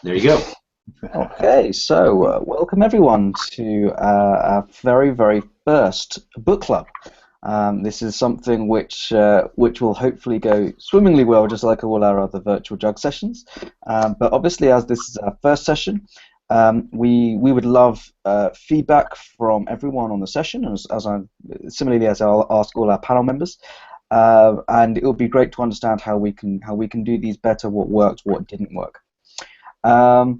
There you go. Okay, so welcome everyone to our very, very first book club. This is something which will hopefully go swimmingly well, just like all our other virtual jug sessions. But obviously, as this is our first session, we would love feedback from everyone on the session, similarly as I'll ask all our panel members. And it would be great to understand how we can do these better, what worked, what didn't work. What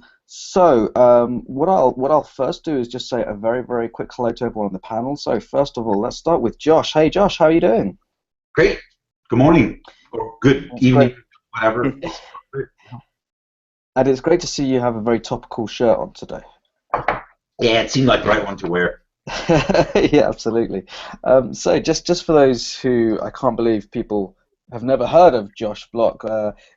I'll first do is just say a very, very quick hello to everyone on the panel. So first of all, let's start with Josh. Hey Josh, how are you doing? Great. Good morning or good That's great. evening, whatever. And it's great to see you have a very topical shirt on today. Yeah, it seemed like the right one to wear. Yeah, absolutely. So just for those who I can't believe people have never heard of Josh Bloch,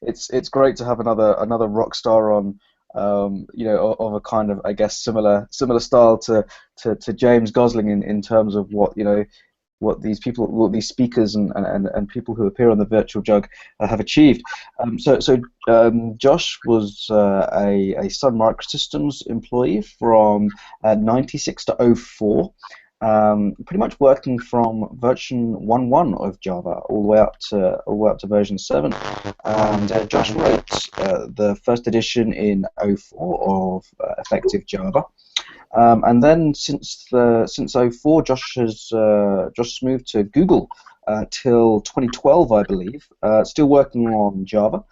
it's great to have another rock star on, of a kind of, I guess, similar style to James Gosling in terms of what these speakers and people who appear on the virtual jug have achieved. Josh was a Sun Microsystems employee from 96 to '04, pretty much working from version 1.1 of Java all the way up to version 7. And Josh wrote the first edition in '04 of effective Java. And then since '04, Josh moved to Google till 2012, I believe, still working on Java.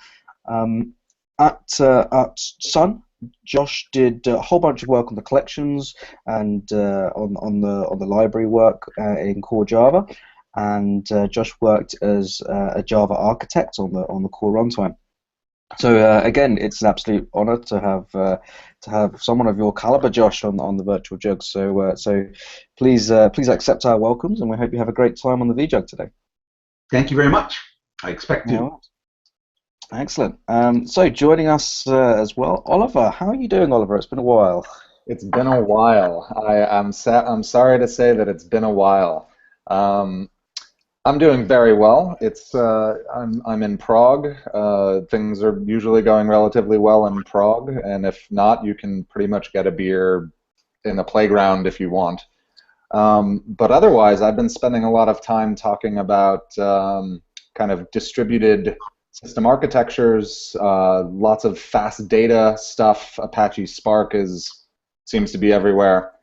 Um, at Sun, Josh did a whole bunch of work on the collections and on the library work in core Java, and Josh worked as a Java architect on the core runtime. So again, it's an absolute honor to have someone of your caliber, Josh, on the virtual jug. So please accept our welcomes, and we hope you have a great time on the VJug today. Thank you very much. I expect to. All right. Excellent. So joining us as well, Oliver. How are you doing, Oliver? It's been a while. It's been a while. I'm sorry to say that it's been a while. Um, I'm doing very well. I'm in Prague. Things are usually going relatively well in Prague, and if not, you can pretty much get a beer in the playground if you want. But otherwise, I've been spending a lot of time talking about kind of distributed system architectures, lots of fast data stuff. Apache Spark seems to be everywhere,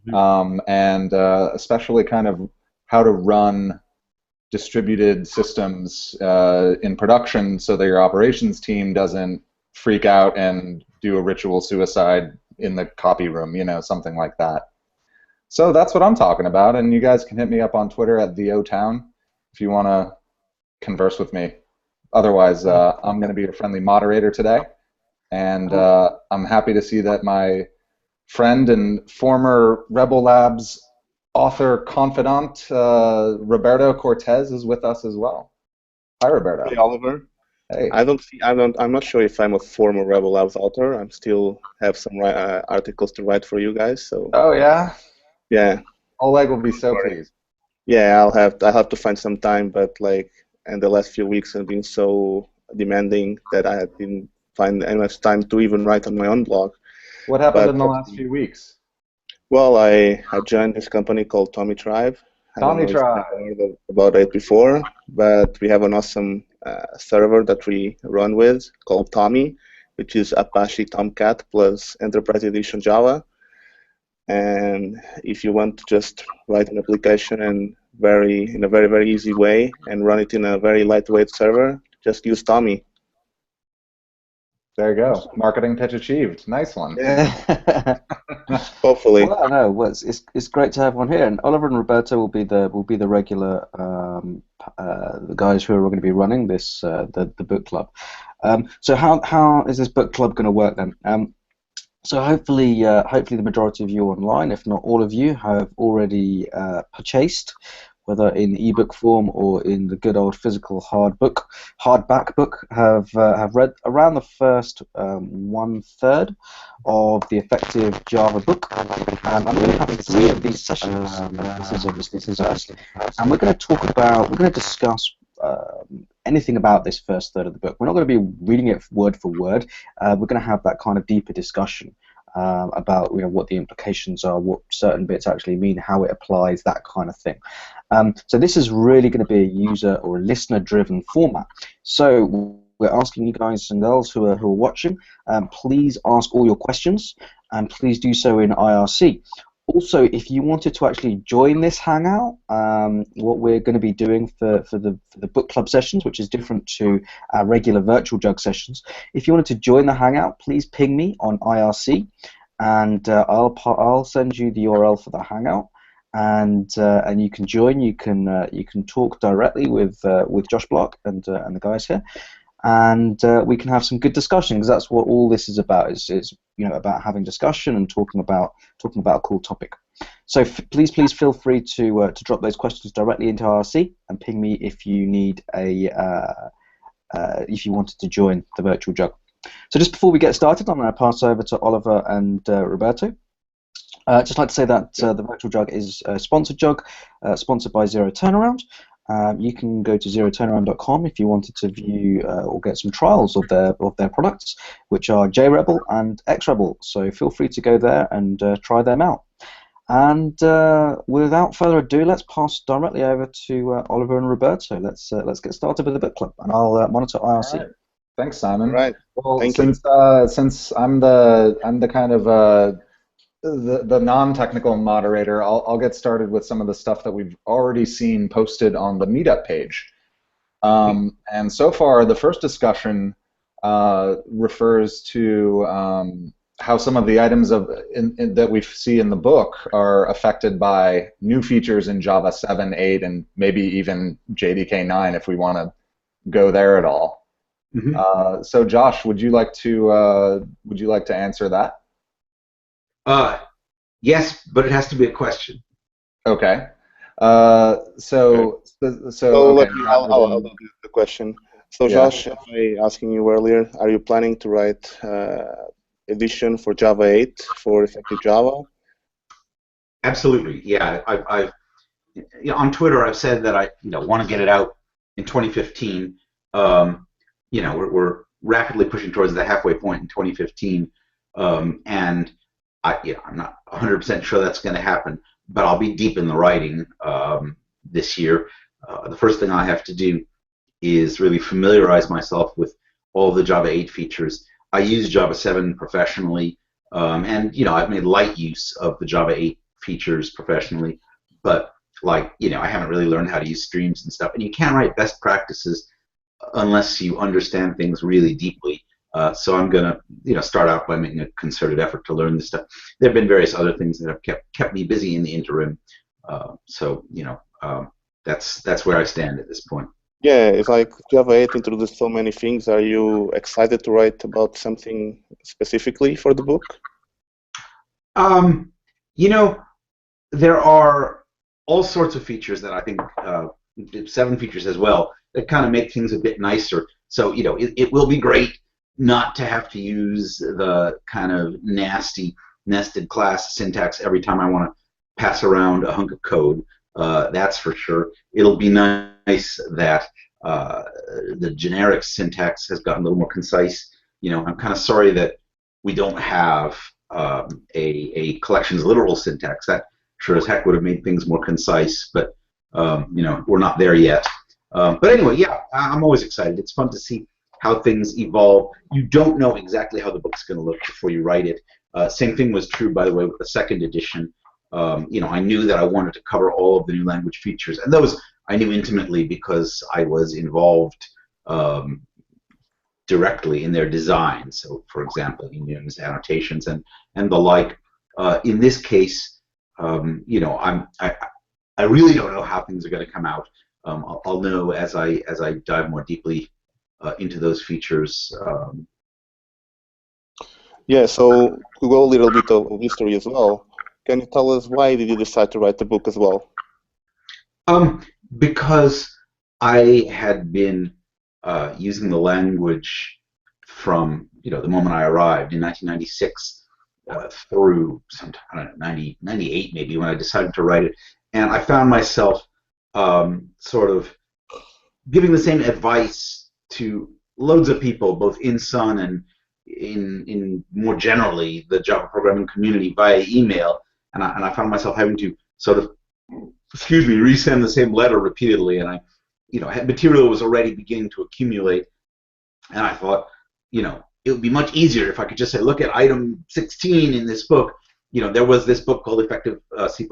and especially kind of how to run distributed systems in production so that your operations team doesn't freak out and do a ritual suicide in the copy room, something like that. So that's what I'm talking about, and you guys can hit me up on Twitter at @theotown if you want to converse with me. Otherwise, I'm going to be your friendly moderator today, and I'm happy to see that my friend and former Rebel Labs author confidant Roberto Cortez is with us as well. Hi, Roberto. Hey, Oliver. Hey. I'm not sure if I'm a former Rebel Labs author. I'm still have some articles to write for you guys. So. Oh yeah. Yeah. Oleg will be so pleased. Yeah, I'll have to find some time, but in the last few weeks have been so demanding that I didn't find enough time to even write on my own blog. What happened in the last few weeks? Well, I joined this company called Tommy Tribe. Tommy Tribe. I don't know about it before, but we have an awesome server that we run with called Tommy, which is Apache Tomcat plus Enterprise Edition Java. And if you want to just write an application in a very, very easy way and run it in a very lightweight server, just use Tommy. There you go. Marketing pitch achieved. Nice one. Yeah. Hopefully. Well, no, it's great to have one here, and Oliver and Roberto will be the regular the guys who are going to be running this the book club. So how is this book club going to work then? So hopefully the majority of you online, if not all of you, have already purchased, whether in ebook form or in the good old physical hardback book, have read around the first 1/3 of the effective Java book. I'm going to have 3 of these sessions. This is obviously, and we're going to discuss anything about this first third of the book. We're not going to be reading it word for word. We're going to have that kind of deeper discussion about what the implications are, what certain bits actually mean, how it applies, that kind of thing. So this is really going to be a user or listener-driven format. So we're asking you guys and girls who are watching, please ask all your questions, and please do so in IRC. Also, if you wanted to actually join this Hangout, what we're going to be doing for the book club sessions, which is different to our regular virtual jug sessions, if you wanted to join the Hangout, please ping me on IRC, and I'll send you the URL for the Hangout, and you can join. You can talk directly with Josh Bloch and the guys here. And we can have some good discussion, because that's what all this is about. Is about having discussion and talking about a cool topic. So please feel free to drop those questions directly into IRC and ping me if you need if you wanted to join the virtual jug. So just before we get started, I'm going to pass over to Oliver and Roberto. Just like to say that the virtual jug is a sponsored jug, sponsored by Zero Turnaround. You can go to zeroturnaround.com if you wanted to view or get some trials of their products, which are JRebel and XRebel. So feel free to go there and try them out. And without further ado, let's pass directly over to Oliver and Roberto. Let's get started with the book club, and I'll monitor IRC. All right. Thanks, Simon. All right. Well, Thank since I'm the kind of the non-technical moderator, I'll get started with some of the stuff that we've already seen posted on the Meetup page. And so far, the first discussion refers to how some of the items that we see in the book are affected by new features in Java 7, 8, and maybe even JDK 9 if we want to go there at all. Mm-hmm. So, Josh, would you like to answer that? Yes, but it has to be a question. Okay. I'll do the question. So, Yeah. Josh, as I asking you earlier, are you planning to write edition for Java 8 for effective Java? Absolutely, yeah. I've on Twitter I've said that I want to get it out in 2015. We're rapidly pushing towards the halfway point in 2015, and I'm not 100% sure that's going to happen, but I'll be deep in the writing this year. The first thing I have to do is really familiarize myself with all the Java 8 features. I use Java 7 professionally, and I've made light use of the Java 8 features professionally, but I haven't really learned how to use streams and stuff. And you can't write best practices unless you understand things really deeply. So I'm going to start out by making a concerted effort to learn this stuff. There have been various other things that have kept me busy in the interim. That's where I stand at this point. Yeah, it's like Java 8 introduced so many things. Are you excited to write about something specifically for the book? There are all sorts of features that I think 7 features as well that kind of make things a bit nicer. So it will be great not to have to use the kind of nasty nested class syntax every time I want to pass around a hunk of code. That's for sure. It'll be nice that the generic syntax has gotten a little more concise. I'm kind of sorry that we don't have a collections literal syntax. That sure as heck would have made things more concise, but we're not there yet. But anyway, yeah, I'm always excited. It's fun to see how things evolve. You don't know exactly how the book's going to look before you write it. Same thing was true, by the way, with the second edition. I knew that I wanted to cover all of the new language features, and those I knew intimately because I was involved directly in their design. So, for example, enums, annotations, and the like. In this case, I really don't know how things are going to come out. I'll know as I dive more deeply into those features. Yeah, so to go a little bit of history as well, can you tell us why did you decide to write the book as well? Because I had been using the language from the moment I arrived in 1996 through sometime, I don't know, 98 maybe, when I decided to write it, and I found myself sort of giving the same advice to loads of people, both in Sun and in more generally the Java programming community via email, and I found myself having to sort of, excuse me, resend the same letter repeatedly, and material was already beginning to accumulate, and I thought, it would be much easier if I could just say, look at item 16 in this book. There was this book called Effective C++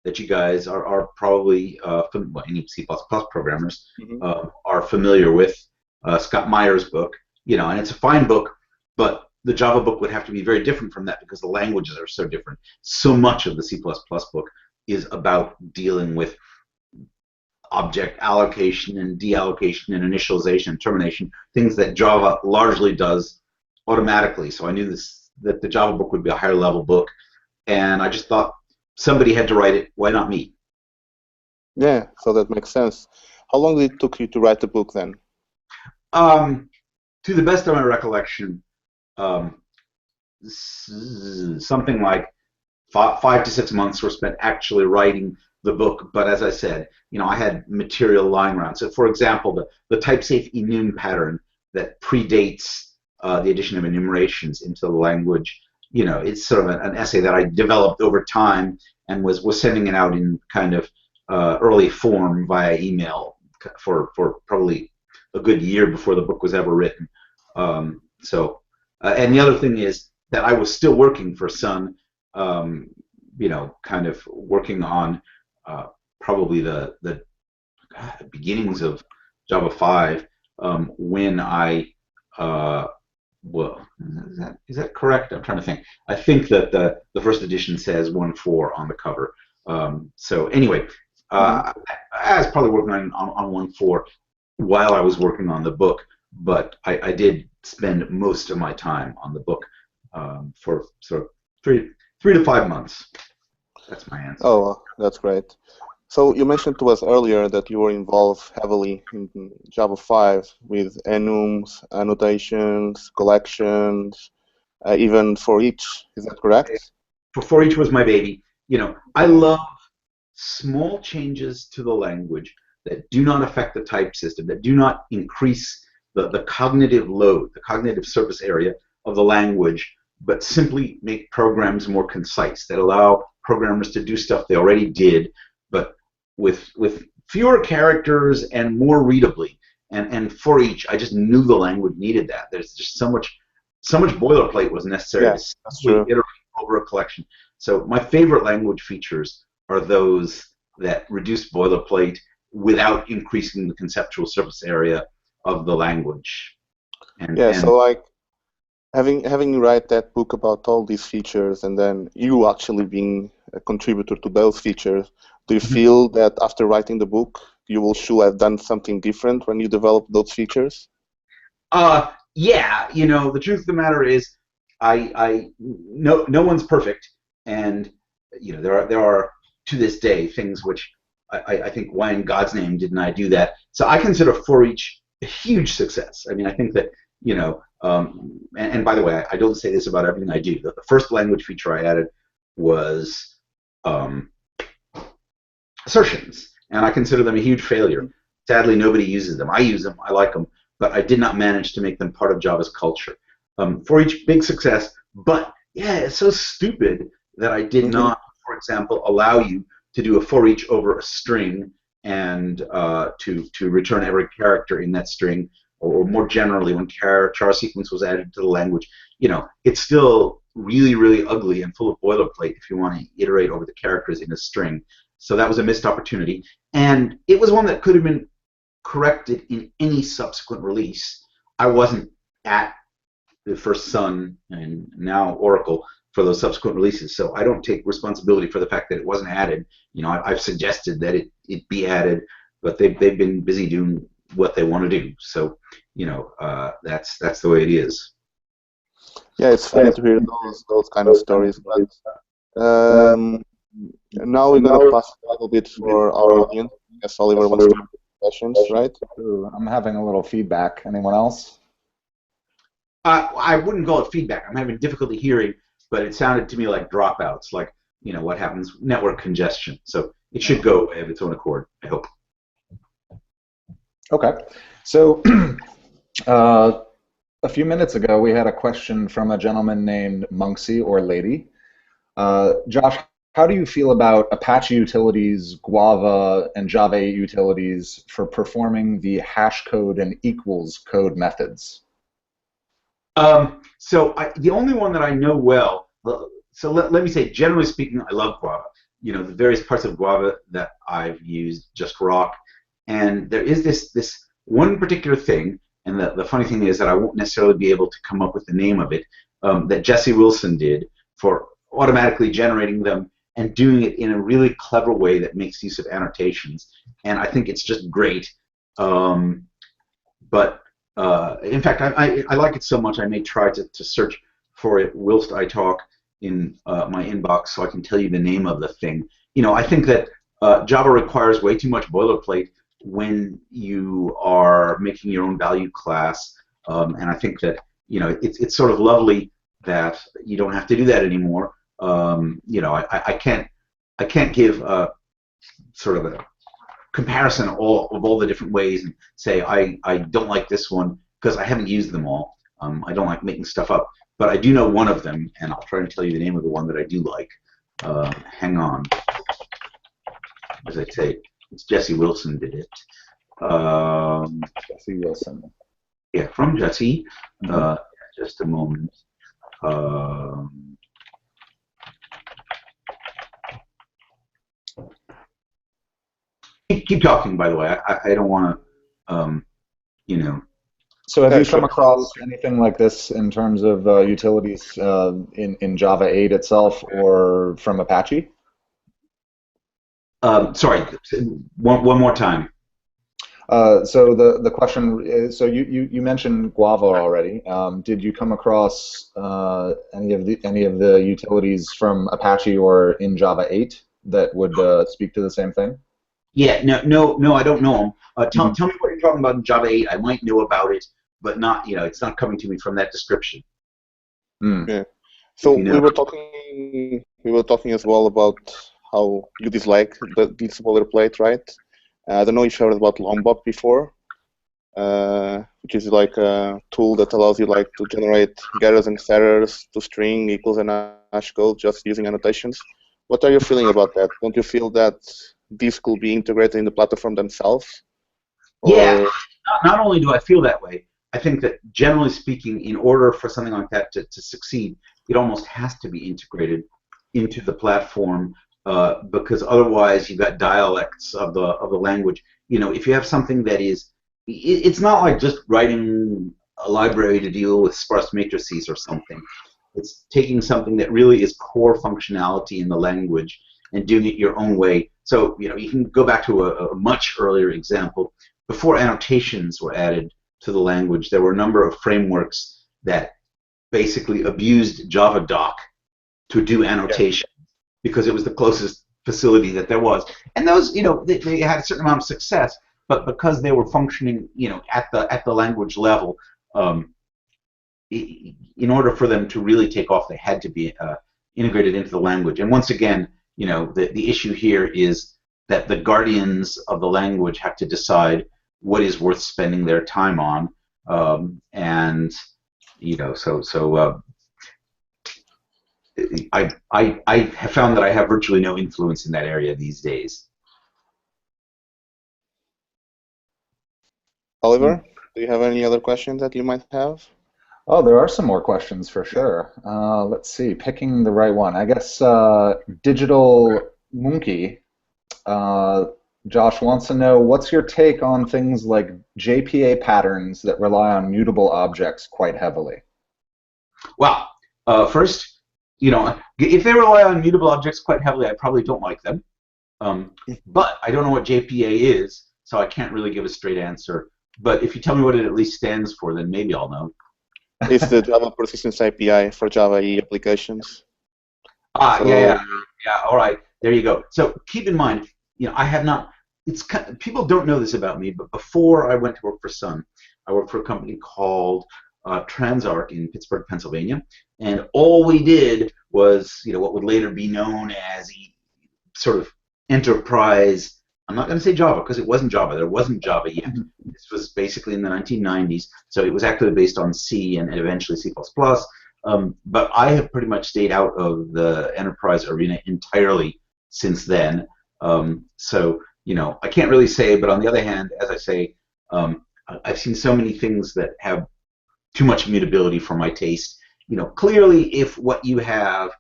that you guys are probably, any C++ programmers are familiar with, Scott Meyer's book, and it's a fine book, but the Java book would have to be very different from that because the languages are so different. So much of the C++ book is about dealing with object allocation and deallocation and initialization and termination, things that Java largely does automatically. So I knew that the Java book would be a higher level book, and I just thought somebody had to write it. Why not me? Yeah, so that makes sense. How long did it took you to write the book then? To the best of my recollection, something like 5 to 6 months were spent actually writing the book, but as I said, I had material lying around. So, for example, the type-safe enum pattern that predates the addition of enumerations into the language, it's sort of an essay that I developed over time and was sending it out in kind of early form via email for probably a good year before the book was ever written. And the other thing is that I was still working for Sun, kind of working on probably the beginnings of Java 5 when I well, is that correct? I'm trying to think. I think that the first edition says 1.4 on the cover. So anyway, I was probably working on 1.4 while I was working on the book, but I did spend most of my time on the book for sort of 3 to 5 months. That's my answer. Oh, that's great. So you mentioned to us earlier that you were involved heavily in Java 5 with enums, annotations, collections, even for each. Is that correct? For each was my baby. I love small changes to the language that do not affect the type system, that do not increase the cognitive load, the cognitive surface area of the language, but simply make programs more concise, that allow programmers to do stuff they already did, but with fewer characters and more readably. And for each, I just knew the language needed that. There's just so much boilerplate was necessary to iterate over a collection. So my favorite language features are those that reduce boilerplate without increasing the conceptual surface area of the language. So like having you write that book about all these features and then you actually being a contributor to those features, do you feel that after writing the book you should have done something different when you developed those features? Yeah, the truth of the matter is no one's perfect, and there are to this day things which I think, why in God's name didn't I do that? So I consider for each a huge success. I mean, I think that and by the way, I don't say this about everything I do. The first language feature I added was assertions, and I consider them a huge failure. Sadly, nobody uses them. I use them. I like them, but I did not manage to make them part of Java's culture. For each, big success, but yeah, it's so stupid that I did not, for example, allow you to do a for each over a string and to return every character in that string, or more generally, when char sequence was added to the language. It's still really, really ugly and full of boilerplate if you want to iterate over the characters in a string. So that was a missed opportunity, and it was one that could have been corrected in any subsequent release. I wasn't at the first Sun and now Oracle for those subsequent releases, so I don't take responsibility for the fact that it wasn't added. I've suggested that it be added, but they've been busy doing what they want to do. So that's the way it is. Yeah, it's funny to hear those kind of stories. But now we're gonna pass a little bit for our audience. I guess Oliver wants to have questions, right? I'm having a little feedback. Anyone else? I wouldn't call it feedback. I'm having difficulty hearing, but it sounded to me like dropouts, like what happens, network congestion. So it should go away of its own accord, I hope. Okay. So a few minutes ago, we had a question from a gentleman named Monksy or Lady. Josh, how do you feel about Apache utilities, Guava, and Java 8 utilities for performing the hash code and equals code methods? The only one that I know well, so let me say, generally speaking, I love Guava. You know, the various parts of Guava that I've used just rock. And there is this one particular thing, and the funny thing is that I won't necessarily be able to come up with the name of it, that Jesse Wilson did for automatically generating them and doing it in a really clever way that makes use of annotations. And I think it's just great. But in fact, I like it so much I may try to search for it whilst I talk in my inbox so I can tell you the name of the thing. You know, I think that Java requires way too much boilerplate when you are making your own value class, and I think that, you know, it's sort of lovely that you don't have to do that anymore. You know, I can't give sort of a comparison of all the different ways and say I don't like this one because I haven't used them all. I don't like making stuff up, but I do know one of them, and I'll try and tell you the name of the one that I do like. Hang on. As I say, it's Jesse Wilson did it. Jesse Wilson. Yeah, from Jesse. Just a moment. Keep talking, by the way. I don't want to, you know. So have you come across anything like this in terms of utilities in Java 8 itself or from Apache? Sorry, one more time. So the question is, so you mentioned Guava already. Did you come across any of the utilities from Apache or in Java 8 that would speak to the same thing? Yeah, no, I don't know them. Tell me what you're talking about in Java 8. I might know about it, but not, you know, it's not coming to me from that description. Yeah. So You know? we were talking as well about how you dislike this boilerplate, right? I don't know if you heard about Lombok before, which is like a tool that allows you like to generate getters and setters to string equals and hash code just using annotations. What are you feeling about that? Don't you feel that these could be integrated in the platform themselves? Yeah, not only do I feel that way, I think that generally speaking, in order for something like that to succeed, it almost has to be integrated into the platform, because otherwise you've got dialects of the language. You know, if you have something that is, it's not like just writing a library to deal with sparse matrices or something. It's taking something that really is core functionality in the language and doing it your own way. So, you know, you can go back to a much earlier example. Before annotations were added to the language, there were a number of frameworks that basically abused JavaDoc to do annotation because it was the closest facility that there was. And those, you know, they had a certain amount of success, but because they were functioning, you know, at the language level, in order for them to really take off, they had to be integrated into the language. And once again, you know, the issue here is that the guardians of the language have to decide what is worth spending their time on, and you know, I have found that I have virtually no influence in that area these days. Oliver, do you have any other questions that you might have? Oh, there are some more questions for sure. Let's see, picking the right one. I guess Digital Monkey, Josh wants to know, what's your take on things like JPA patterns that rely on mutable objects quite heavily? Well, first, you know, if they rely on mutable objects quite heavily, I probably don't like them. But I don't know what JPA is, so I can't really give a straight answer. But if you tell me what it at least stands for, then maybe I'll know. It's the Java Persistence API for Java EE applications. Yeah. All right, there you go. So keep in mind, you know, I have not. People don't know this about me, but before I went to work for Sun, I worked for a company called Transarc in Pittsburgh, Pennsylvania, and all we did was, you know, what would later be known as sort of enterprise I'm not going to say Java because it wasn't Java. There wasn't Java yet. This was basically in the 1990s, so it was actually based on C and eventually C++. But I have pretty much stayed out of the enterprise arena entirely since then. So I can't really say. But on the other hand, as I say, I've seen so many things that have too much mutability for my taste. Clearly, if what you have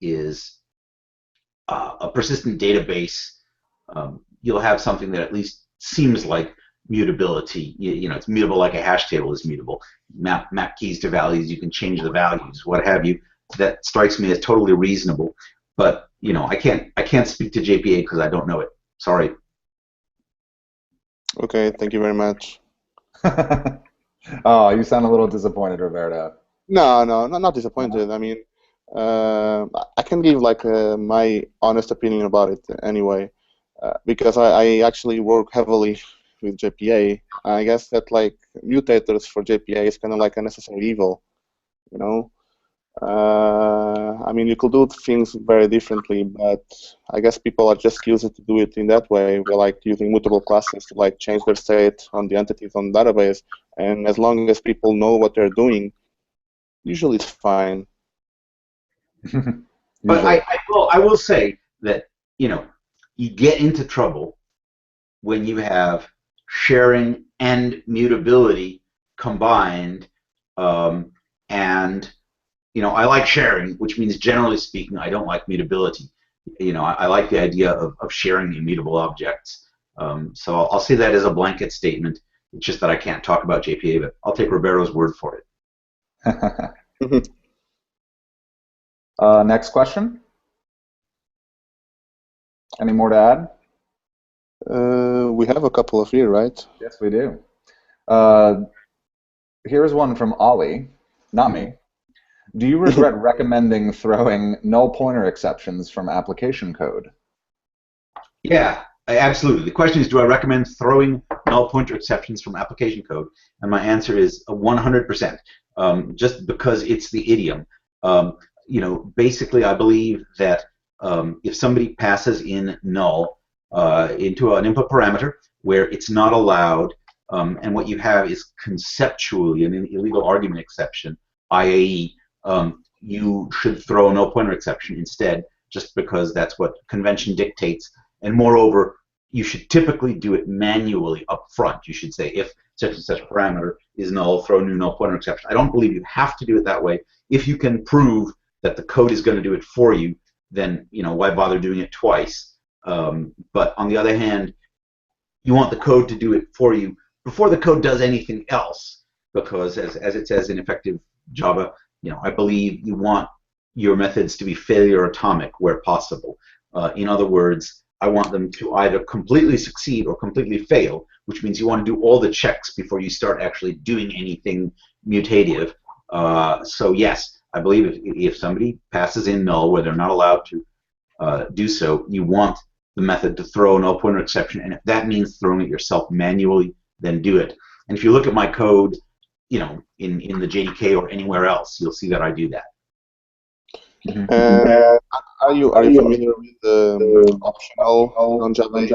is a persistent database, you'll have something that at least seems like mutability. It's mutable like a hash table is mutable. Map keys to values, you can change the values, what have you. That strikes me as totally reasonable. But I can't speak to JPA because I don't know it. Sorry. Okay, thank you very much. Oh, you sound a little disappointed, Roberto. No, not disappointed. I mean, I can give like my honest opinion about it anyway, because I actually work heavily with JPA. I guess that like mutators for JPA is kind of like a necessary evil, you know. I mean, you could do things very differently, but I guess people are just used to do it in that way. We're like using mutable classes to like change their state on the entities on the database, and as long as people know what they're doing, usually it's fine. But I will say that you get into trouble when you have sharing and mutability combined, and I like sharing, which means generally speaking I don't like mutability. I like the idea of sharing immutable objects. So I'll say that as a blanket statement. It's just that I can't talk about JPA, but I'll take Roberto's word for it. Next question. Any more to add? We have a couple of here, right? Yes, we do. Here's one from Ollie, not me. Do you regret recommending throwing null pointer exceptions from application code? Yeah, absolutely. The question is, do I recommend throwing null pointer exceptions from application code? And my answer is 100%. Just because it's the idiom. Basically, I believe that if somebody passes in null into an input parameter where it's not allowed, and what you have is conceptually an illegal argument exception, i.e., you should throw a null pointer exception instead, just because that's what convention dictates. And moreover, you should typically do it manually up front. You should say, if such and such parameter is null, throw a new null pointer exception. I don't believe you have to do it that way. If you can prove that the code is going to do it for you, then why bother doing it twice? But on the other hand, you want the code to do it for you before the code does anything else, because as it says in effective Java, I believe you want your methods to be failure atomic where possible. In other words, I want them to either completely succeed or completely fail, which means you want to do all the checks before you start actually doing anything mutative. So yes, I believe if somebody passes in null where they're not allowed to do so, you want the method to throw a null pointer exception, and if that means throwing it yourself manually, then do it. And if you look at my code, in the JDK or anywhere else, you'll see that I do that. Are you familiar with the optional non-Java?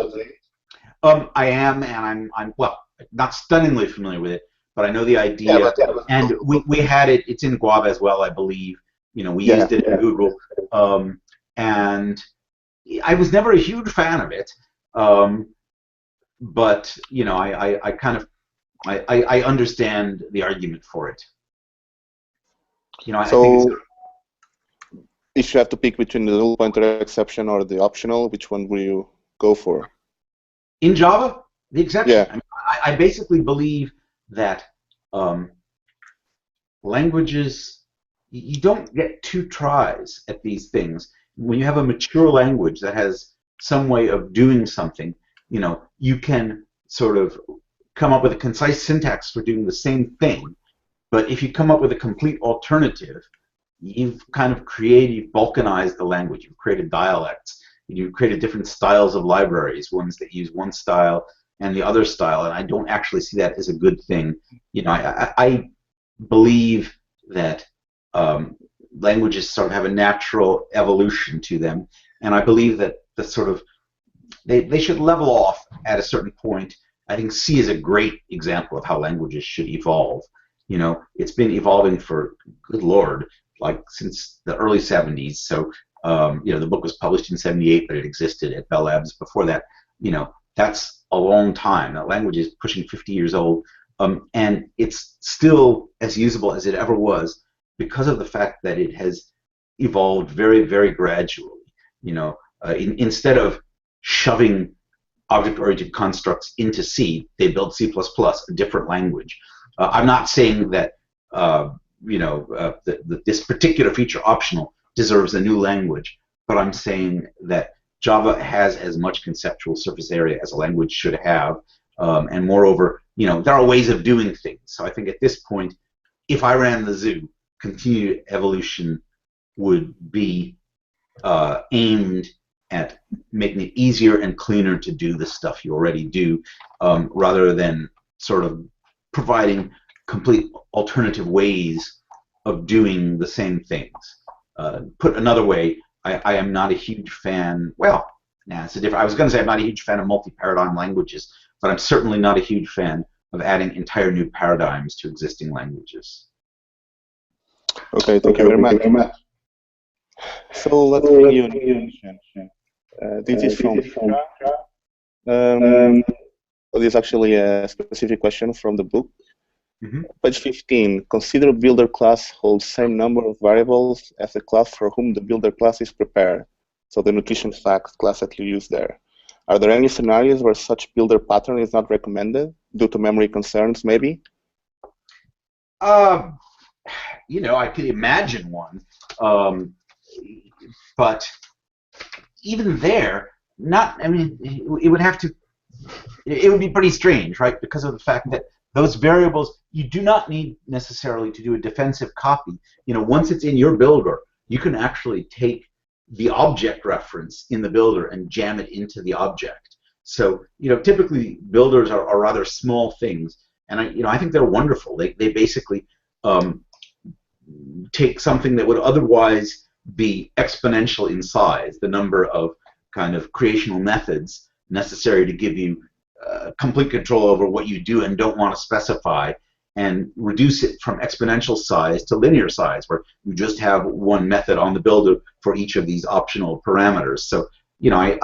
I am, and I'm well, not stunningly familiar with it, but I know the idea. And we had it. It's in Guava as well, I believe. We used it in Google, and I was never a huge fan of it. But I kind of I understand the argument for it. I think it's, if you have to pick between the null pointer exception or the optional, which one will you go for? In Java, the exception. Yeah. I basically believe that languages, you don't get 2 tries at these things. When you have a mature language that has some way of doing something, you can sort of come up with a concise syntax for doing the same thing. But if you come up with a complete alternative, you've kind of balkanized the language. You've created dialects. You've created different styles of libraries, ones that use one style and the other style, and I don't actually see that as a good thing. I believe that languages sort of have a natural evolution to them, and I believe that the sort of they should level off at a certain point. I think C is a great example of how languages should evolve. You know, it's been evolving for, good Lord, like since the early 70s. So, you know, the book was published in 78, but it existed at Bell Labs before that. You know, that's a long time. That language is pushing 50 years old, and it's still as usable as it ever was because of the fact that it has evolved very, very gradually. You know, instead of shoving object-oriented constructs into C, they built C++, a different language. I'm not saying that you know this particular feature, optional, deserves a new language, but I'm saying that Java has as much conceptual surface area as a language should have, and moreover, you know, there are ways of doing things. So I think at this point, if I ran the zoo, continued evolution would be aimed at making it easier and cleaner to do the stuff you already do, rather than sort of providing complete alternative ways of doing the same things. Put another way, I am not a huge fan, well, nah, it's a different, I was going to say I'm not a huge fan of multi-paradigm languages, but I'm certainly not a huge fan of adding entire new paradigms to existing languages. Okay, thank you very much. So let's bring you a new question. This is from this is actually a specific question from the book. Page 15. Consider builder class holds same number of variables as the class for whom the builder class is prepared. So the nutrition facts class that you use there. Are there any scenarios where such builder pattern is not recommended due to memory concerns, maybe? You know, I could imagine one, but even there, not. I mean, it would have to. It would be pretty strange, right? Because of the fact that those variables, you do not need necessarily to do a defensive copy. You know, once it's in your builder, you can actually take the object reference in the builder and jam it into the object. So, you know, typically builders are rather small things, and I think they're wonderful. They basically take something that would otherwise be exponential in size, the number of kind of creational methods necessary to give you complete control over what you do and don't want to specify, and reduce it from exponential size to linear size, where you just have one method on the builder for each of these optional parameters. So, you know,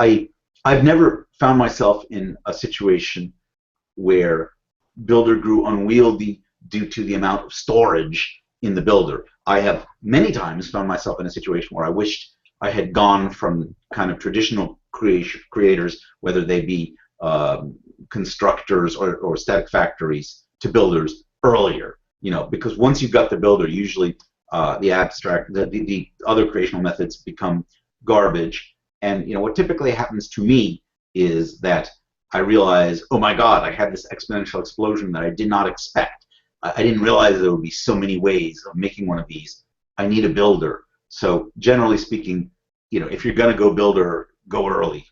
I've never found myself in a situation where builder grew unwieldy due to the amount of storage in the builder. I have many times found myself in a situation where I wished I had gone from kind of traditional creators, whether they be constructors or static factories, to builders earlier. You know, because once you've got the builder, usually the abstract, the other creational methods become garbage. And you know what typically happens to me is that I realize, oh my God, I had this exponential explosion that I did not expect. I didn't realize there would be so many ways of making one of these. I need a builder. So generally speaking, you know, if you're going to go builder, go early.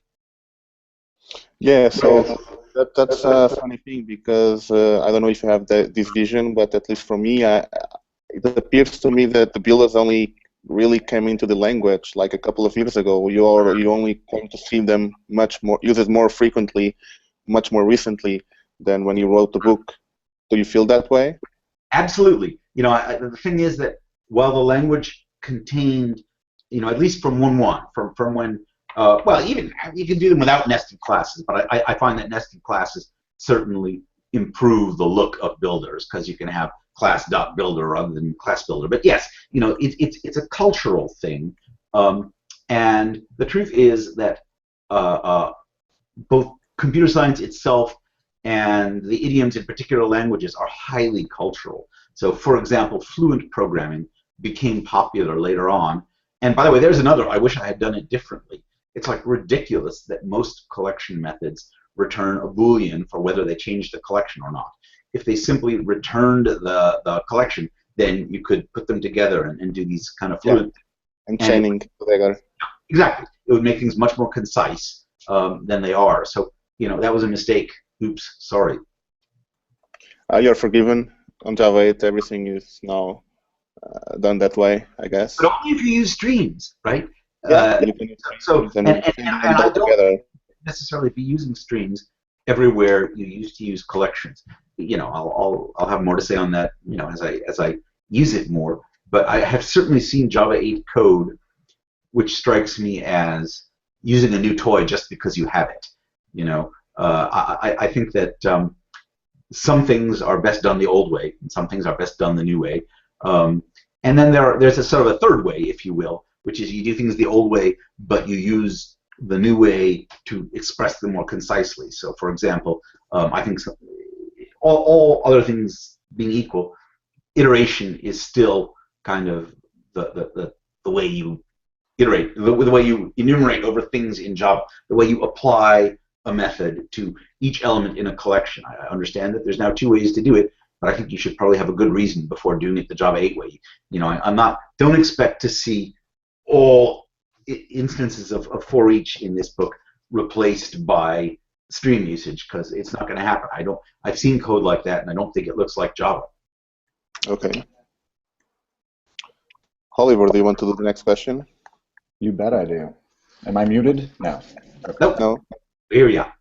Yeah, so that's a funny thing, because I don't know if you have this vision, but at least for me, it appears to me that the builders only really came into the language like a couple of years ago. You only came to see them use it more frequently, much more recently than when you wrote the book. Do you feel that way? Absolutely. You know, the thing is that while the language contained, you know, at least from 1.1, from when, well, even you can do them without nested classes, but I find that nested classes certainly improve the look of builders, because you can have class.builder rather than class builder. But yes, you know, it's a cultural thing, and the truth is that both computer science itself and the idioms in particular languages are highly cultural. So, for example, fluent programming became popular later on. And by the way, there's another, I wish I had done it differently. It's like ridiculous that most collection methods return a Boolean for whether they change the collection or not. If they simply returned the collection, then you could put them together and do these kind of fluent. Yeah. And chaining together. Exactly. It would make things much more concise than they are. So, you know, that was a mistake. Oops, sorry. You're forgiven. On Java 8, everything is now done that way, I guess. But only if you use streams, right? Yeah, you can use so, and I don't, necessarily be using streams everywhere you used to use collections. I'll have more to say on that, as I use it more. But I have certainly seen Java 8 code, which strikes me as using a new toy just because you have it. I think that some things are best done the old way, and some things are best done the new way. And then there's a sort of a third way, if you will, which is you do things the old way, but you use the new way to express them more concisely. So, for example, I think all other things being equal, iteration is still kind of the way you iterate, the way you enumerate over things in Java, the way you apply a method to each element in a collection. I understand that there's now two ways to do it, but I think you should probably have a good reason before doing it the Java 8 way. Don't expect to see all instances of for each in this book replaced by stream usage, because it's not going to happen. I've seen code like that, and I don't think it looks like Java. Okay. Oliver, do you want to do the next question? You bet I do. Am I muted? No. Okay. Nope. No. Here we are.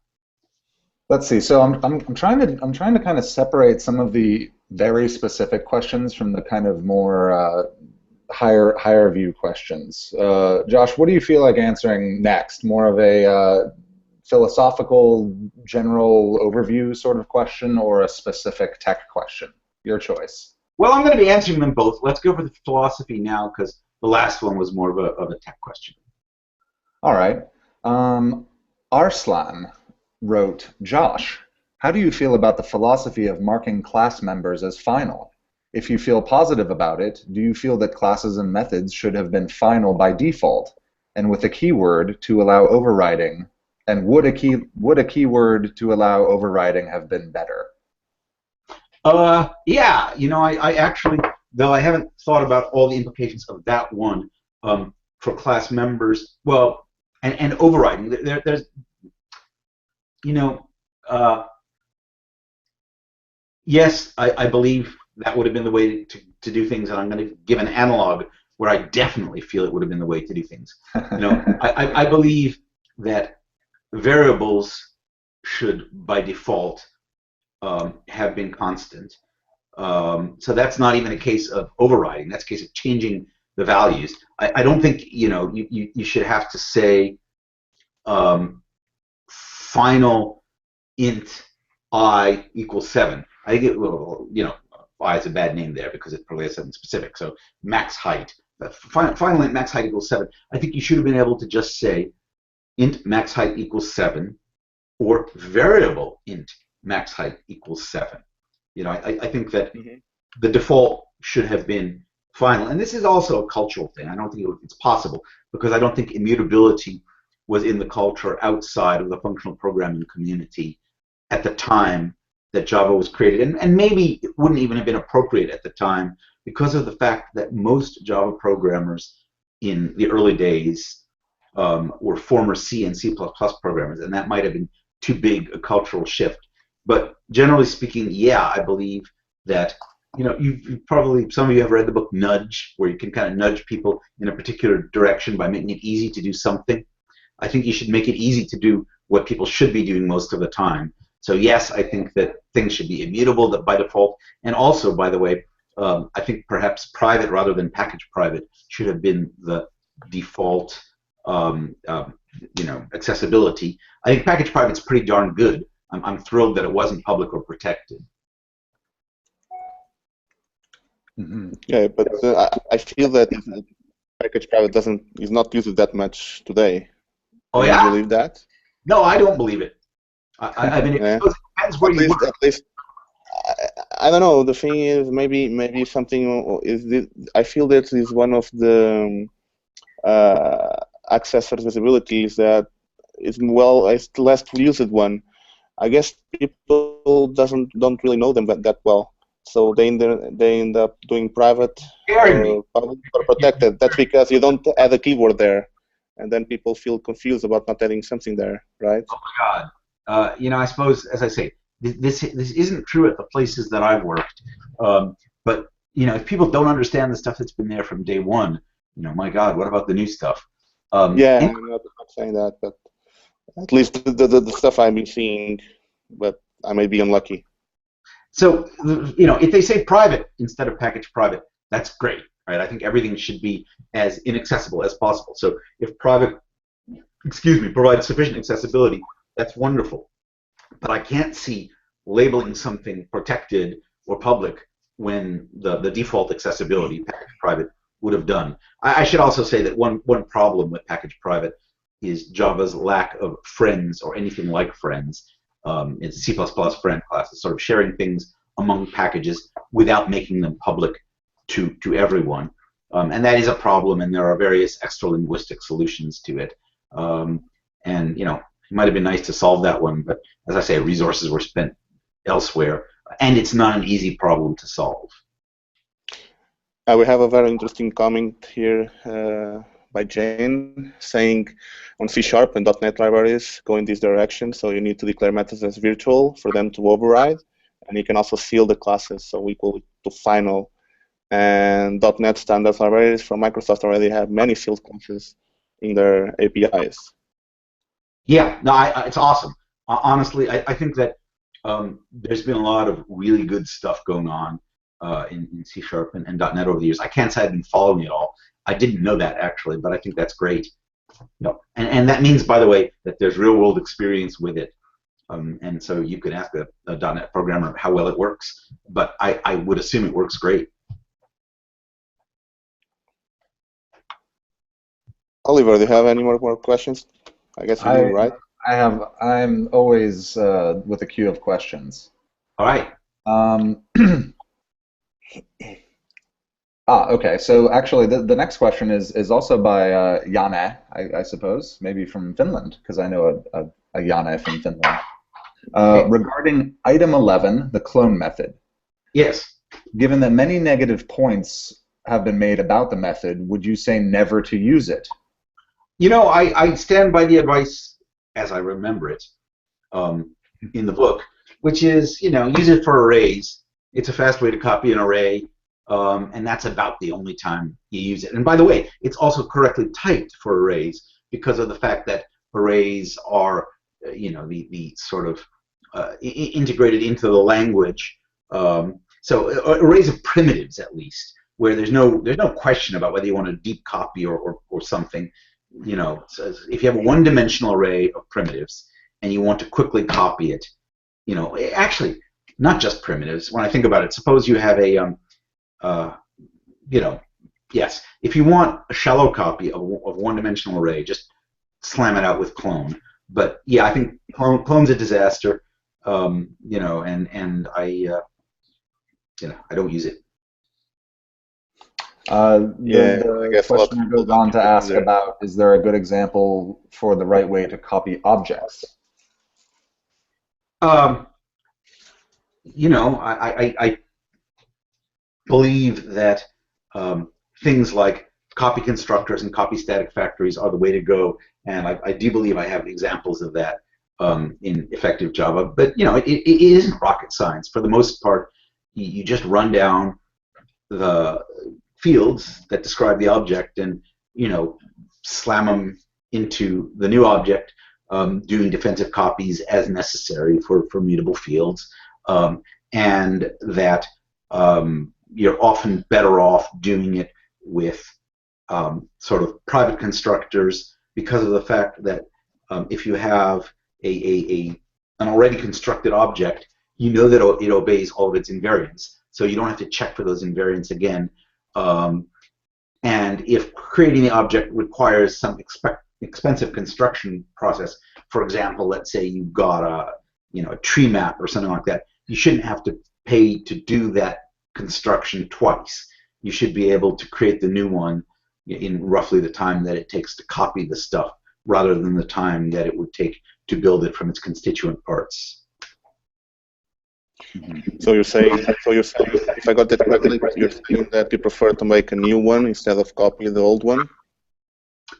Let's see. So I'm trying to kind of separate some of the very specific questions from the kind of more higher view questions. Josh, what do you feel like answering next? More of a philosophical, general overview sort of question, or a specific tech question? Your choice. Well, I'm going to be answering them both. Let's go for the philosophy now, because the last one was more of a tech question. All right. Arslan wrote, Josh, how do you feel about the philosophy of marking class members as final? If you feel positive about it, do you feel that classes and methods should have been final by default, and with a keyword to allow overriding? And would a keyword to allow overriding have been better? Yeah, I actually, though I haven't thought about all the implications of that one for class members, well, and overriding. There's, yes, I believe that would have been the way to do things, and I'm going to give an analog where I definitely feel it would have been the way to do things. I believe that variables should, by default, have been constant. So that's not even a case of overriding. That's a case of changing the values. I don't think you should have to say final int I equals 7. I think I is a bad name there because it probably has something specific. So max height. Final int max height equals 7. I think you should have been able to just say int max height equals 7, or variable int max height equals 7. I think that the default should have been final. And this is also a cultural thing. I don't think it's possible, because I don't think immutability was in the culture outside of the functional programming community at the time that Java was created. And maybe it wouldn't even have been appropriate at the time because of the fact that most Java programmers in the early days were former C and C++ programmers, and that might have been too big a cultural shift. But generally speaking, yeah, I believe that you probably, some of you have read the book Nudge, where you can kind of nudge people in a particular direction by making it easy to do something. I think you should make it easy to do what people should be doing most of the time. So yes, I think that things should be immutable by default. And also, by the way, I think perhaps private rather than package private should have been the default accessibility. I think package private's pretty darn good. I'm thrilled that it wasn't public or protected. Yeah, but I feel that package private is not used that much today. Oh, Do yeah? you believe that? No, I don't believe it. I mean, it depends where you work. At least, I don't know. The thing is, maybe something is this. I feel that is one of the access accessibilities that is less used one. I guess people don't really know them that well, so they end up doing private or public or protected. That's because you don't add a keyword there, and then people feel confused about not adding something there, right? Oh my God. I suppose, as I say, this isn't true at the places that I've worked. But if people don't understand the stuff that's been there from day one, my God, what about the new stuff? Yeah, I'm not saying that, but At least the stuff I've been seeing, but I may be unlucky. So, if they say private instead of package private, that's great, right? I think everything should be as inaccessible as possible. So if private, provides sufficient accessibility, that's wonderful. But I can't see labeling something protected or public when the default accessibility package private would have done. I should also say that one problem with package private is Java's lack of friends or anything like friends. It's C++ friend classes, sort of sharing things among packages without making them public to everyone. And that is a problem, and there are various extra linguistic solutions to it. And it might have been nice to solve that one, but as I say, resources were spent elsewhere, and it's not an easy problem to solve. We have a very interesting comment here by Jane saying on C# and .NET libraries go in this direction, so you need to declare methods as virtual for them to override, and you can also seal the classes, so equal to final. And .NET standard libraries from Microsoft already have many sealed classes in their APIs. Yeah, no, it's awesome. Honestly, I think that there's been a lot of really good stuff going on in C# and .NET over the years. I can't say I've been following it all. I didn't know that, actually, but I think that's great. And that means, by the way, that there's real-world experience with it. And so you can ask a .NET programmer how well it works, but I would assume it works great. Oliver, do you have any more questions? I guess you do, right? I'm always with a queue of questions. All right. Okay. So actually, the next question is also by Janne, I suppose, maybe from Finland, because I know a Janne from Finland. Regarding item 11, the clone method. Yes. Given that many negative points have been made about the method, would you say never to use it? I stand by the advice as I remember it in the book, which is, use it for arrays. It's a fast way to copy an array, and that's about the only time you use it. And by the way, it's also correctly typed for arrays because of the fact that arrays are, the sort of integrated into the language. So arrays of primitives, at least, where there's no question about whether you want a deep copy or something. So if you have a one-dimensional array of primitives and you want to quickly copy it, actually, not just primitives. When I think about it, suppose you have yes, if you want a shallow copy of one-dimensional array, just slam it out with clone. But yeah, I think clone's a disaster. And I don't use it. The question goes on to ask about, is there a good example for the right way to copy objects? I believe that things like copy constructors and copy static factories are the way to go, and I do believe I have examples of that in effective Java. But it isn't rocket science. For the most part, you just run down the fields that describe the object and slam them into the new object, doing defensive copies as necessary for mutable fields, and that you're often better off doing it with sort of private constructors because of the fact that if you have an already constructed object, you know that it obeys all of its invariants, so you don't have to check for those invariants again. And if creating the object requires some expensive construction process, for example, let's say you've got a tree map or something like that, you shouldn't have to pay to do that construction twice. You should be able to create the new one in roughly the time that it takes to copy the stuff, rather than the time that it would take to build it from its constituent parts. So you're saying, if I got that correctly, you're saying that you prefer to make a new one instead of copy the old one?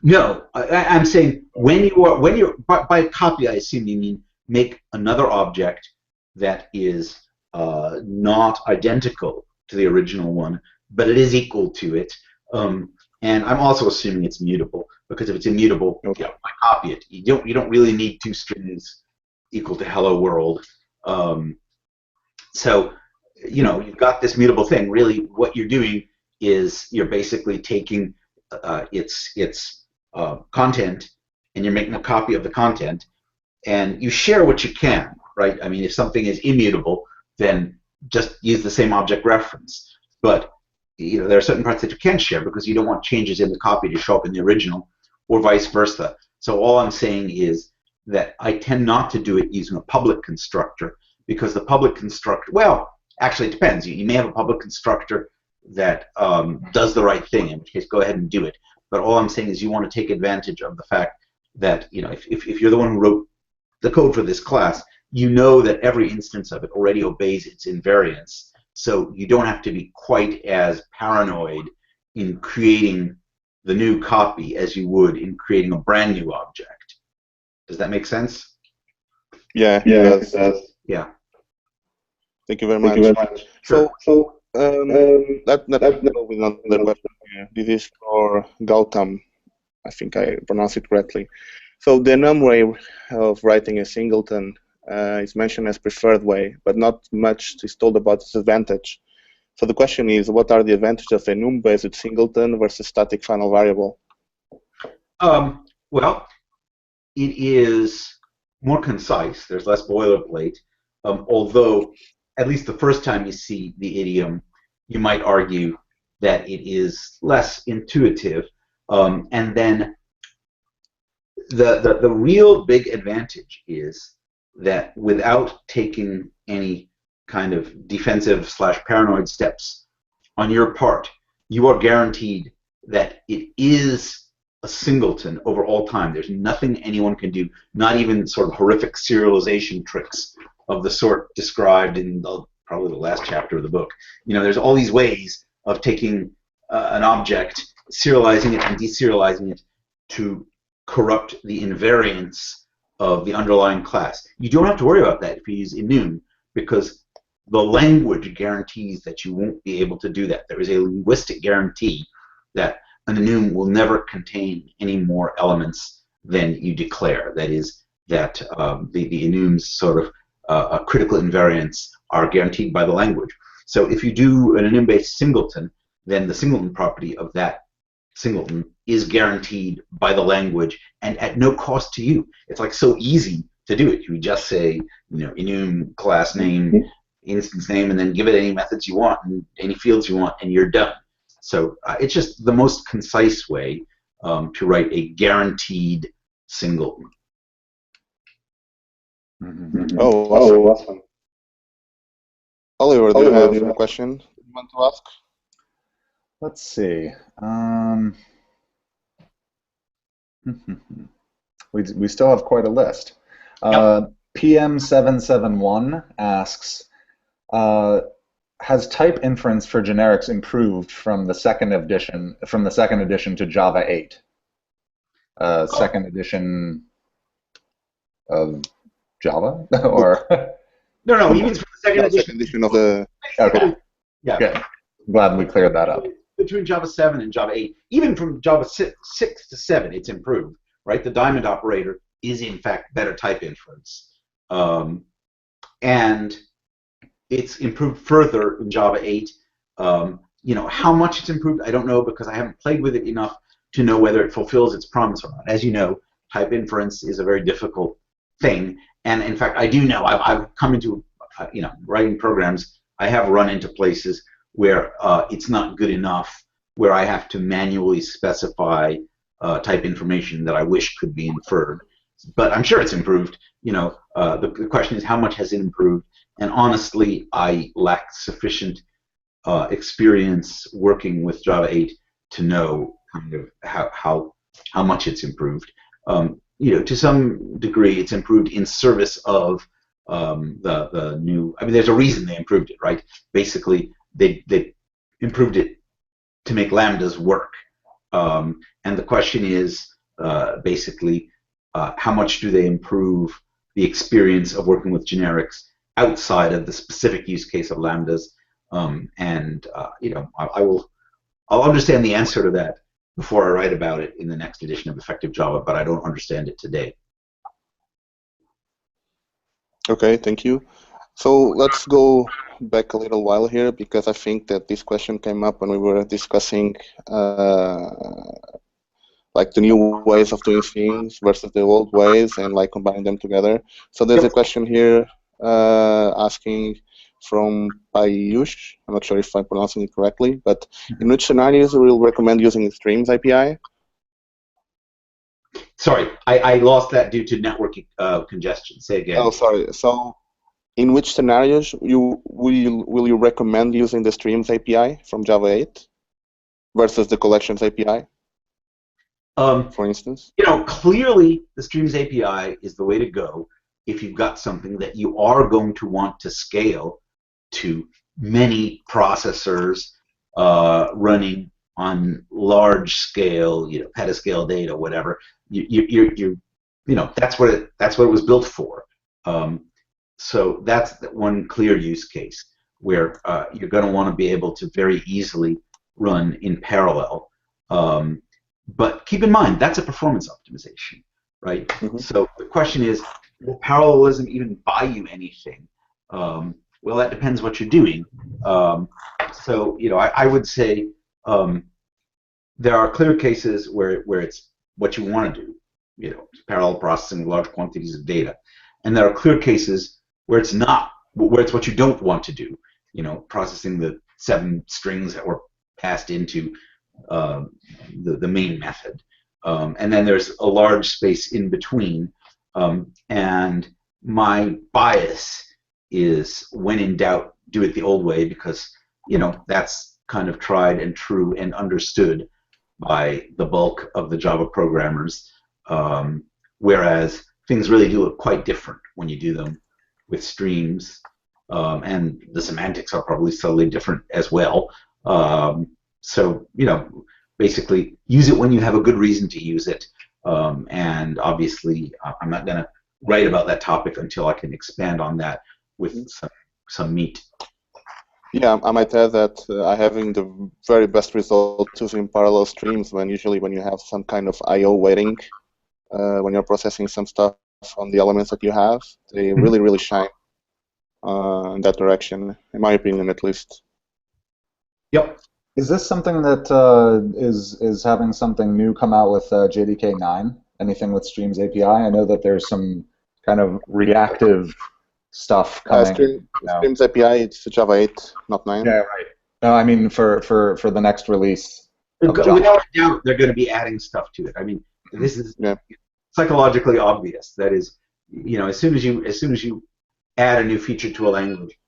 No, I'm saying when you're by copy, I assume you mean make another object that is not identical to the original one, but it is equal to it. And I'm also assuming it's mutable, because if it's immutable, okay, by copy it. You don't really need two strings equal to hello world. So you've got this mutable thing. Really, what you're doing is you're basically taking its content, and you're making a copy of the content, and you share what you can, right? I mean, if something is immutable, then just use the same object reference. But there are certain parts that you can't share because you don't want changes in the copy to show up in the original, or vice versa. So all I'm saying is that I tend not to do it using a public constructor, because the public constructor, well, actually it depends. You may have a public constructor that does the right thing, in which case go ahead and do it. But all I'm saying is you want to take advantage of the fact that if you're the one who wrote the code for this class, you know that every instance of it already obeys its invariance. So you don't have to be quite as paranoid in creating the new copy as you would in creating a brand new object. Does that make sense? Yeah, it does. Yeah. Thank you very much. Sure. So let's go with another question here. This is for Gautam. I think I pronounced it correctly. So the enum way of writing a singleton is mentioned as preferred way, but not much is told about its advantage. So the question is, what are the advantages of enum-based singleton versus static final variable? Well, it is more concise. There's less boilerplate. Although, at least the first time you see the idiom, you might argue that it is less intuitive. And then the real big advantage is that without taking any kind of defensive / paranoid steps on your part, you are guaranteed that it is a singleton over all time. There's nothing anyone can do, not even sort of horrific serialization tricks of the sort described in probably the last chapter of the book. There's all these ways of taking an object, serializing it and deserializing it to corrupt the invariance of the underlying class. You don't have to worry about that if you use enum, because the language guarantees that you won't be able to do that. There is a linguistic guarantee that an enum will never contain any more elements than you declare. That is, that the enum's sort of critical invariants are guaranteed by the language. So if you do an enum-based singleton, then the singleton property of that singleton is guaranteed by the language and at no cost to you. It's like so easy to do it. You just say, enum class name, instance name, and then give it any methods you want and any fields you want, and you're done. So it's just the most concise way to write a guaranteed singleton. Mm-hmm. Oh, awesome. Oliver, do you have a question you want to ask? Let's see. We still have quite a list. Yep. PM771 asks, has type inference for generics improved from the second edition to Java 8? Second edition of Java, or No, he means for the second edition of the. Okay. Yeah. Good. Glad we cleared that up. Between Java 7 and Java 8, even from Java 6 to 7, it's improved, right? The diamond operator is, in fact, better type inference. And it's improved further in Java 8. How much it's improved, I don't know, because I haven't played with it enough to know whether it fulfills its promise or not. As you know, type inference is a very difficult thing. And, in fact, I do know, I've come into, writing programs, I have run into places where it's not good enough, where I have to manually specify type information that I wish could be inferred. But I'm sure it's improved. The question is, how much has it improved? And honestly, I lack sufficient experience working with Java 8 to know kind of how much it's improved. To some degree, it's improved in service of the new. I mean, there's a reason they improved it, right? Basically, they improved it to make lambdas work. And the question is basically, how much do they improve the experience of working with generics outside of the specific use case of lambdas? I'll understand the answer to that before I write about it in the next edition of Effective Java, but I don't understand it today. Okay, thank you. So let's go back a little while here, because I think that this question came up when we were discussing like the new ways of doing things versus the old ways, and like combining them together. So there's a question here asking from Payush. I'm not sure if I'm pronouncing it correctly, but in which scenarios will you recommend using the Streams API? Sorry, I lost that due to network congestion. Say again. Oh, sorry. So in which scenarios will you recommend using the Streams API from Java 8 versus the Collections API, for instance? Clearly the Streams API is the way to go if you've got something that you are going to want to scale to many processors running on large scale, petascale data, whatever. That's what it was built for. So that's one clear use case where you're going to want to be able to very easily run in parallel. But keep in mind, that's a performance optimization, right? Mm-hmm. So the question is, will parallelism even buy you anything? Well, that depends what you're doing. So I would say there are clear cases where it's what you want to do, parallel processing large quantities of data, and there are clear cases where it's not, where it's what you don't want to do, processing the 7 strings that were passed into the main method. And then there's a large space in between. And my bias is, when in doubt, do it the old way, because that's kind of tried and true and understood by the bulk of the Java programmers. Whereas things really do look quite different when you do them with streams, and the semantics are probably subtly different as well. So, basically use it when you have a good reason to use it. And obviously, I'm not going to write about that topic until I can expand on that with some meat. Yeah, I might add that having the very best results using parallel streams usually when you have some kind of I/O waiting, when you're processing some stuff on the elements that you have, they really, really shine in that direction, in my opinion, at least. Yep. Is this something that is having something new come out with JDK 9? Anything with Streams API? I know that there's some kind of reactive stuff coming. Streams API, it's Java 8, not 9. Yeah, right. No, I mean for the next release. Without a doubt, they're going to be adding stuff to it. I mean, this is psychologically obvious. That is, as soon as you add a new feature to a language,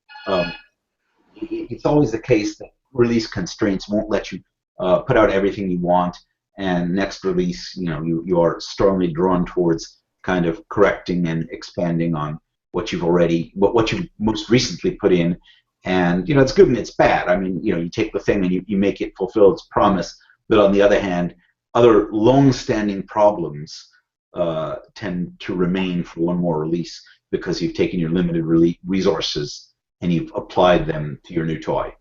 it's always the case that release constraints won't let you put out everything you want, and next release, you are strongly drawn towards kind of correcting and expanding on what you've what you most recently put in. And it's good and it's bad. I mean, you take the thing and you make it fulfill its promise, but on the other hand, other long-standing problems tend to remain for one more release, because you've taken your limited resources and you've applied them to your new toy.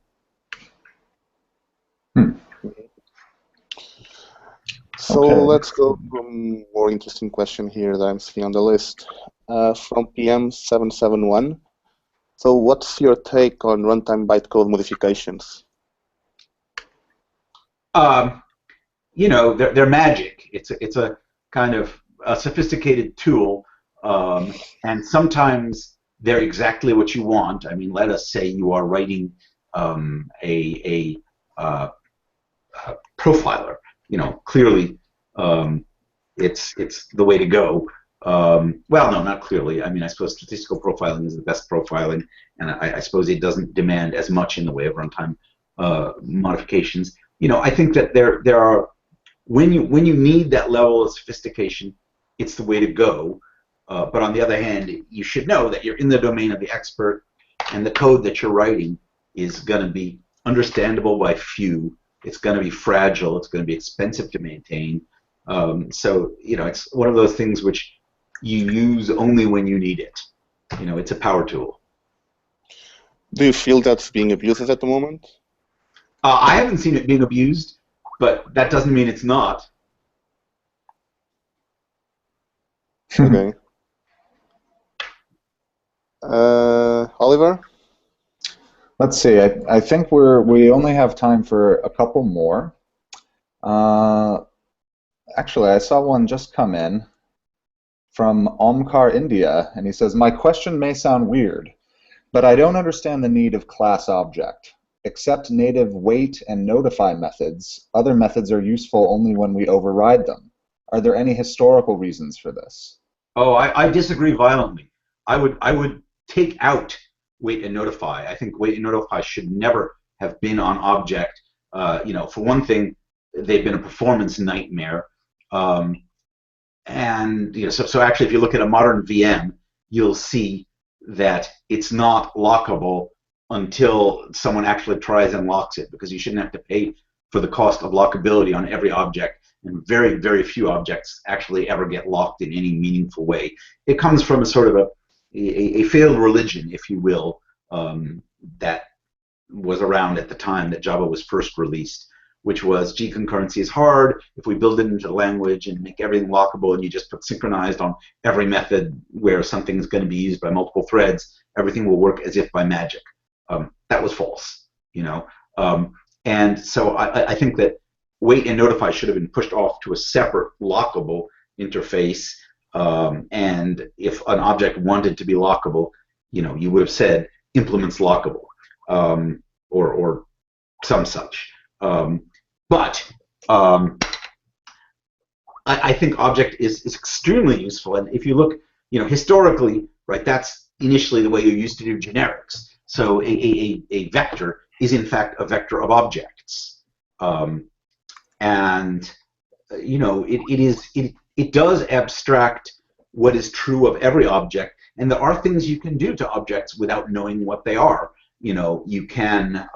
So let's go to a more interesting question here that I'm seeing on the list from PM771. So what's your take on runtime bytecode modifications? They're magic. It's a kind of a sophisticated tool, and sometimes they're exactly what you want. I mean, let us say you are writing a profiler. Clearly, it's the way to go. Well, no, not clearly. I mean, I suppose statistical profiling is the best profiling, and I suppose it doesn't demand as much in the way of runtime modifications. I think that there are, when you need that level of sophistication, it's the way to go. But on the other hand, you should know that you're in the domain of the expert, and the code that you're writing is going to be understandable by few. It's going to be fragile. It's going to be expensive to maintain. So it's one of those things which you use only when you need it. It's a power tool. Do you feel that's being abused at the moment? I haven't seen it being abused. but that doesn't mean it's not. Okay. Oliver? Let's see. I think we only have time for a couple more. Actually, I saw one just come in from Omkar India, and he says, "My question may sound weird, but I don't understand the need of class object. Except native wait and notify methods, other methods are useful only when we override them. Are there any historical reasons for this?" Oh, I disagree violently. I would take out wait and notify. I think wait and notify should never have been on object. For one thing, they've been a performance nightmare. So actually, if you look at a modern VM, you'll see that it's not lockable until someone actually tries and locks it, because you shouldn't have to pay for the cost of lockability on every object, and very, very few objects actually ever get locked in any meaningful way. It comes from a sort of a failed religion, if you will, that was around at the time that Java was first released, which was, gee, concurrency is hard. If we build it into the language and make everything lockable and you just put synchronized on every method where something's going to be used by multiple threads, everything will work as if by magic. That was false, and so I think that wait and notify should have been pushed off to a separate lockable interface. And if an object wanted to be lockable, you would have said implements lockable, or some such. But I think object is extremely useful, and if you look, historically, right, that's initially the way you used to do generics. So a vector is in fact a vector of objects, and it does abstract what is true of every object, and there are things you can do to objects without knowing what they are. You can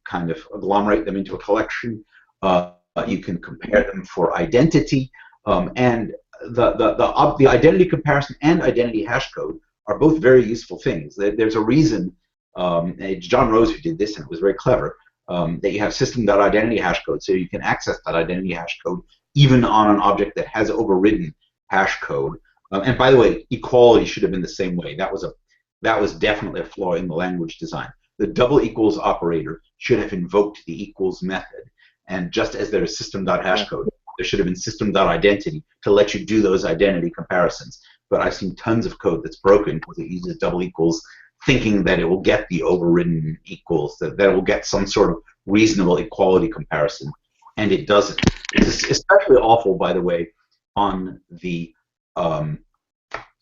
kind of agglomerate them into a collection. You can compare them for identity, and the identity comparison and identity hash code are both very useful things. There's a reason. It's John Rose who did this, and it was very clever. That you have system.identity hash code, so you can access that identity hash code even on an object that has overridden hash code. And by the way, equality should have been the same way. That was definitely a flaw in the language design. The double equals operator should have invoked the equals method, and just as there is system.hash code, there should have been system.identity to let you do those identity comparisons. But I've seen tons of code that's broken because it uses double equals, thinking that it will get the overridden equals, that it will get some sort of reasonable equality comparison, and it doesn't. It's especially awful, by the way, on the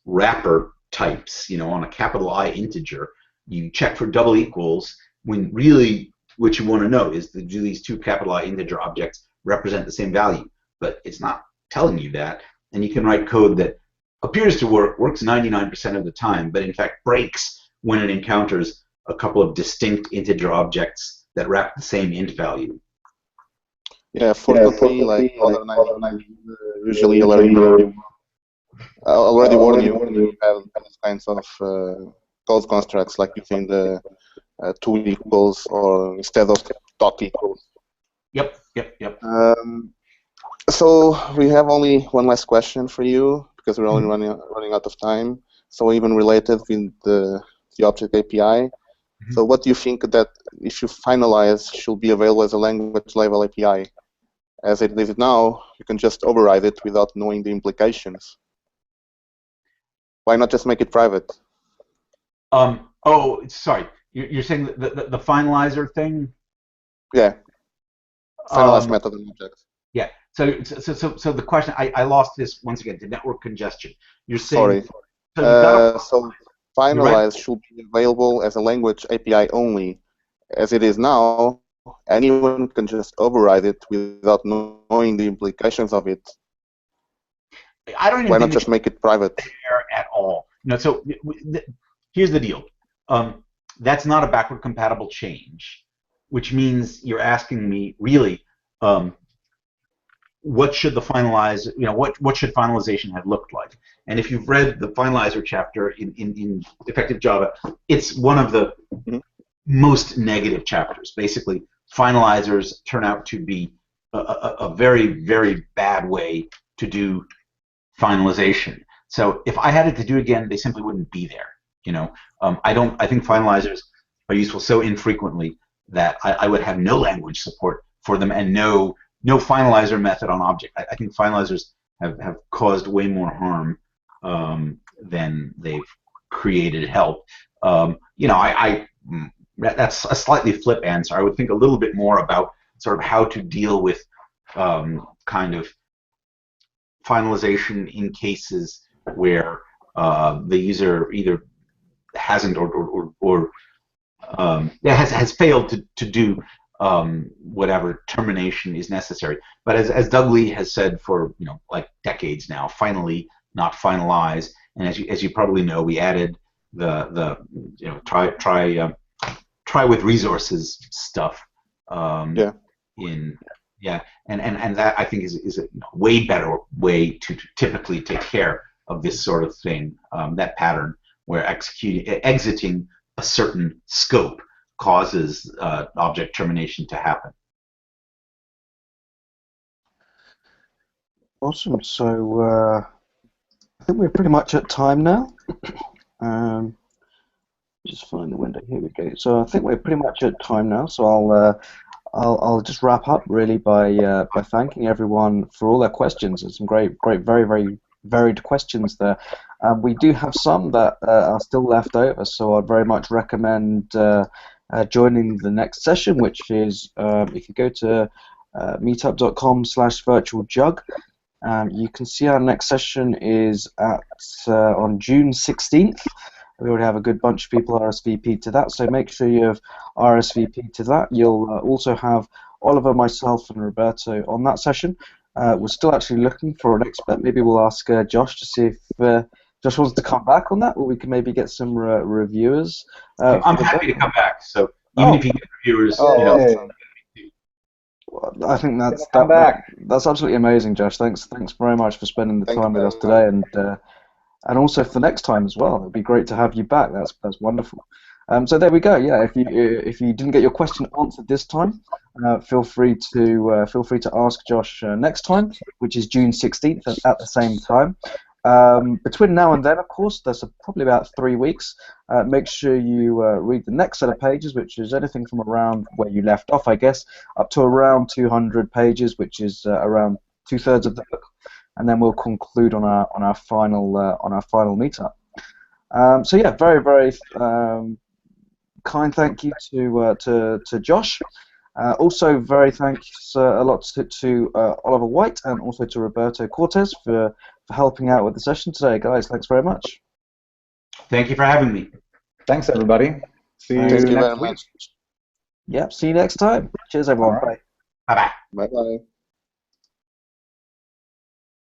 wrapper types. On a capital I integer, you check for double equals when really what you want to know is, do these two capital I integer objects represent the same value? But it's not telling you that, and you can write code that appears to work, works 99% of the time, but in fact breaks when it encounters a couple of distinct integer objects that wrap the same int value. Yeah, fortunately, like Oliver and I usually already warn you when you have these kinds of code constructs, like using the two equals or instead of dot equals. Yep. So we have only one last question for you, because we're only running out of time. So even related with the object API. So what do you think that if you finalize should be available as a language level API? As it is now, you can just override it without knowing the implications. Why not just make it private? Oh, sorry. You're saying the finalizer thing? Yeah. Finalize method and object. Yeah. So the question, I lost this once again, the network congestion. You're saying. Sorry. So finalize should be available as a language API only. As it is now, anyone can just override it without knowing the implications of it. I don't even Why not just make it private? At all. So here's the deal. That's not a backward compatible change, which means you're asking me really, what should the finalize? What should finalization have looked like? And if you've read the finalizer chapter in Effective Java, it's one of the most negative chapters. Basically, finalizers turn out to be a very, very bad way to do finalization. So if I had it to do again, they simply wouldn't be there. I think finalizers are useful so infrequently that I would have no language support for them and no finalizer method on object. I think finalizers have caused way more harm than they've created help. That's a slightly flip answer. I would think a little bit more about sort of how to deal with kind of finalization in cases where the user either hasn't has failed to do whatever termination is necessary. But as Doug Lee has said for like decades now, finally, not finalize. And as you probably know, we added the try with resources stuff. Yeah. And that I think is a way better way to typically take care of this sort of thing. That pattern where exiting a certain scope causes object termination to happen. Awesome. So I think we're pretty much at time now. Just find the window. Here we go. So I think we're pretty much at time now. So I'll just wrap up really by thanking everyone for all their questions. There's some great, very, very varied questions there. We do have some that are still left over, so I'd very much recommend joining the next session, which is if you go to meetup.com/virtualjug, you can see our next session is on June 16th. We already have a good bunch of people RSVP to that, so make sure you have RSVP to that. You'll also have Oliver, myself, and Roberto on that session. We're still actually looking for an expert. Maybe we'll ask Josh to see if Josh wants to come back on that, or we can maybe get some reviewers. I'm happy to come back. So even if you get reviewers, I think that's absolutely amazing, Josh. Thanks very much for spending the time with us today, and also for next time as well. It'd be great to have you back. That's wonderful. So there we go. Yeah, if you didn't get your question answered this time, feel free to ask Josh next time, which is June 16th at the same time. Between now and then, of course, there's probably about 3 weeks. Make sure you read the next set of pages, which is anything from around where you left off, I guess, up to around 200 pages, which is around 2/3 of the book, and then we'll conclude on our final meetup. So yeah, very, very kind thank you to Josh. Also, very thanks a lot to Oliver White and also to Roberto Cortez for helping out with the session today, guys. Thanks very much. Thank you for having me. Thanks, everybody. See you Thank you next very week. much. Yep, see you next time. Cheers, everyone. All right. Bye. Bye-bye. Bye-bye.